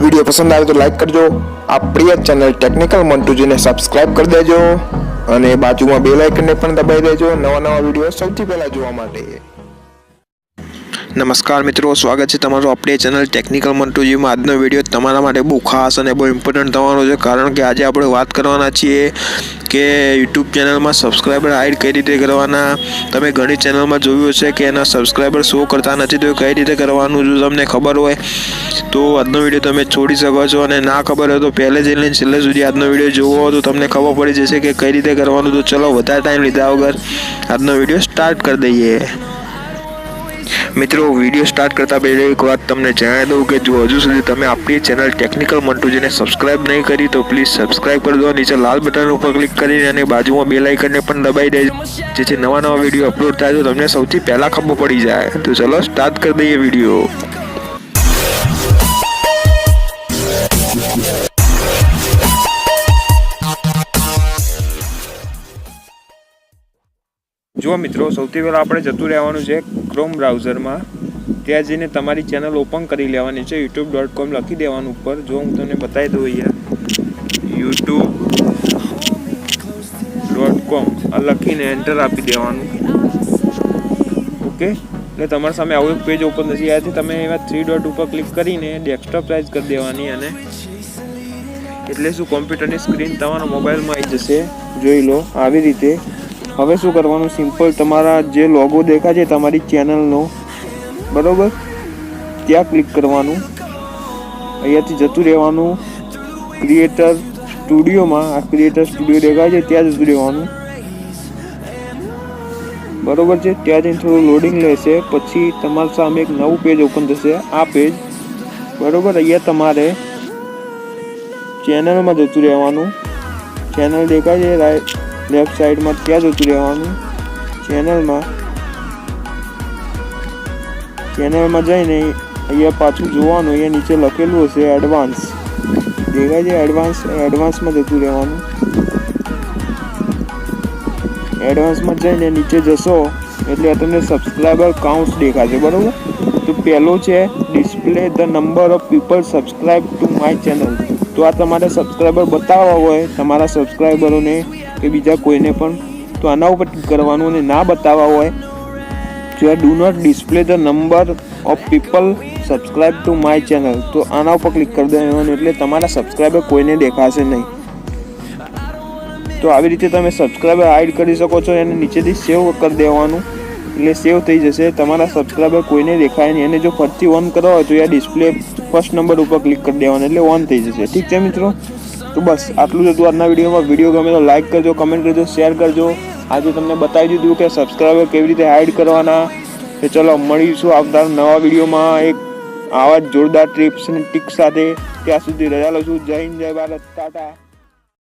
Video પસંદ આવે તો લાઈક કરજો, આ પ્રિય ચેનલ ટેકનિકલ મંટુજીને સબસ્ક્રાઇબ કરી દેજો અને બાજુમાં બેલ આઇકનને પણ દબાવી દેજો નવા વિડીયો સૌથી પહેલા જોવા માટે। નમસ્કાર મિત્રો, સ્વાગત છે તમારું આપણી ચેનલ ટેકનિકલ મંટુજીમાં। આજનો વિડીયો તમારા માટે બહુ ખાસ અને બહુ ઇમ્પોર્ટન્ટ થવાનો છે, કારણ કે આજે આપણે વાત કરવાના છીએ કે યુટ્યુબ ચેનલમાં સબસ્ક્રાઈબર હાઈડ કઈ રીતે કરવાના। તમે ઘણી ચેનલમાં જોયું હશે કે એના સબસ્ક્રાઈબર શો કરતા નથી, તો કઈ રીતે કરવાનું જો તમને ખબર હોય તો આજનો વિડીયો તમે છોડી શકો છો, અને ના ખબર હોય તો પહેલે જ લઈને છેલ્લે સુધી આજનો વિડીયો જોવો તો તમને ખબર પડી જશે કે કઈ રીતે કરવાનું। તો ચલો વધારે ટાઈમ લીધા વગર આજનો વિડીયો સ્ટાર્ટ કરી દઈએ। મિત્રો, વિડીયો સ્ટાર્ટ કરતા પહેલા એક વાત તમને જણાવી દઉં કે જો હજુ સુધી તમે આપણી ચેનલ ટેકનિકલ મંટુજીને સબસ્ક્રાઇબ નહીં કરી તો પ્લીઝ સબસ્ક્રાઇબ કરી દો। નીચે લાલ બટન ઉપર ક્લિક કરીને અને બાજુમાં બેલ આઇકનને પણ દબાવી દેજો, જેથી નવા વિડીયો અપલોડ થાય તો તમને સૌથી પહેલા ખબર પડી જાય। તો ચલો સ્ટાર્ટ કરી દઈએ વિડીયો। જો મિત્રો, સૌથી પહેલાં આપણે જતું રહેવાનું છે ક્રોમ બ્રાઉઝરમાં। ત્યાં જઈને તમારી ચેનલ ઓપન કરી લેવાની છે। youtube.com લખી દેવાનું ઉપર। જો હું તમને બતાવી દઉં અહીંયા youtube.com આ લખીને એન્ટર આપી દેવાનું। ઓકે, એટલે તમારા સામે આવું એક પેજ ઓપન થશે। ત્યાંથી તમે એવા 3 ડોટ ઉપર ક્લિક કરીને ડેસ્કટોપ સાઇઝ કરી દેવાની, અને એટલે શું કોમ્પ્યુટરની સ્ક્રીન તમારા મોબાઈલમાં આવી જશે। જોઈ લો આવી રીતે। હવે શું કરવાનું, સિમ્પલ તમારા જે લોગો દેખાય છે તમારી ચેનલનો, બરોબર, ત્યાં ક્લિક કરવાનું। અહીંયાથી જતું રહેવાનું ક્રિએટર સ્ટુડિયોમાં। આ ક્રિએટર સ્ટુડિયો દેખાય છે ત્યાં જતું રહેવાનું, બરોબર છે। ત્યાં જઈને થોડું લોડિંગ લેશે, પછી તમારી સામે એક નવું પેજ ઓપન થશે, આ પેજ, બરોબર। અહીંયા તમારે ચેનલમાં જતું રહેવાનું। ચેનલ દેખાય છે રાઈટ લેફ્ટ સાઈડમાં, ત્યાં જતું રહેવાનું। ચેનલમાં જઈને અહીંયા પાછું જોવાનું, અહીંયા નીચે લખેલું હશે એડવાન્સ, દેખાય છે એડવાન્સમાં જતું રહેવાનું। એડવાન્સમાં જઈને નીચે જશો એટલે તમને સબસ્ક્રાઈબર કાઉન્ટ દેખાશે, બરોબર। તો પહેલો છે display the number of people subscribe to my channel. તો આ તમારે સબસ્ક્રાઈબર બતાવવા હોય તમારા સબસ્ક્રાઈબરોને કે બીજા કોઈને પણ, તો આના ઉપર ક્લિક કરવાનું। અને ના બતાવવા હોય જો do not display the number of people subscribe to my channel, તો આના ઉપર ક્લિક કરી દેવાનું, એટલે તમારા સબસ્ક્રાઈબર કોઈને દેખાશે નહીં। તો આવી રીતે તમે સબસ્ક્રાઈબર હાઈડ કરી શકો છો। એને નીચેથી સેવ કરી દેવાનું, એટલે સેવ થઈ જશે। તમારા સબસ્ક્રાઈબર કોઈને દેખાય નહીં। એને જો ફરીથી ઓન કરવા હોય તો આ ડિસ્પ્લે ફર્સ્ટ નંબર ઉપર ક્લિક કરી દેવાનું, એટલે ઓન થઈ જશે। ઠીક છે મિત્રો, તો બસ આટલું જ હતું આજના વિડીયોમાં। વિડીયો ગમે તો લાઈક કરજો, કમેન્ટ કરજો, શેર કરજો। આજે તમને બતાવી દીધું કે સબસ્ક્રાઈબર કેવી રીતે હાઈડ કરવાના। તો ચલો મળીશું આવતા નવા વિડીયોમાં એક આવા જ જોરદાર ટિપ્સ અને ટિક્સ સાથે। ત્યાં સુધી રજા લઉં છું। જય હિન્દ, જય ભારત, ટાટા।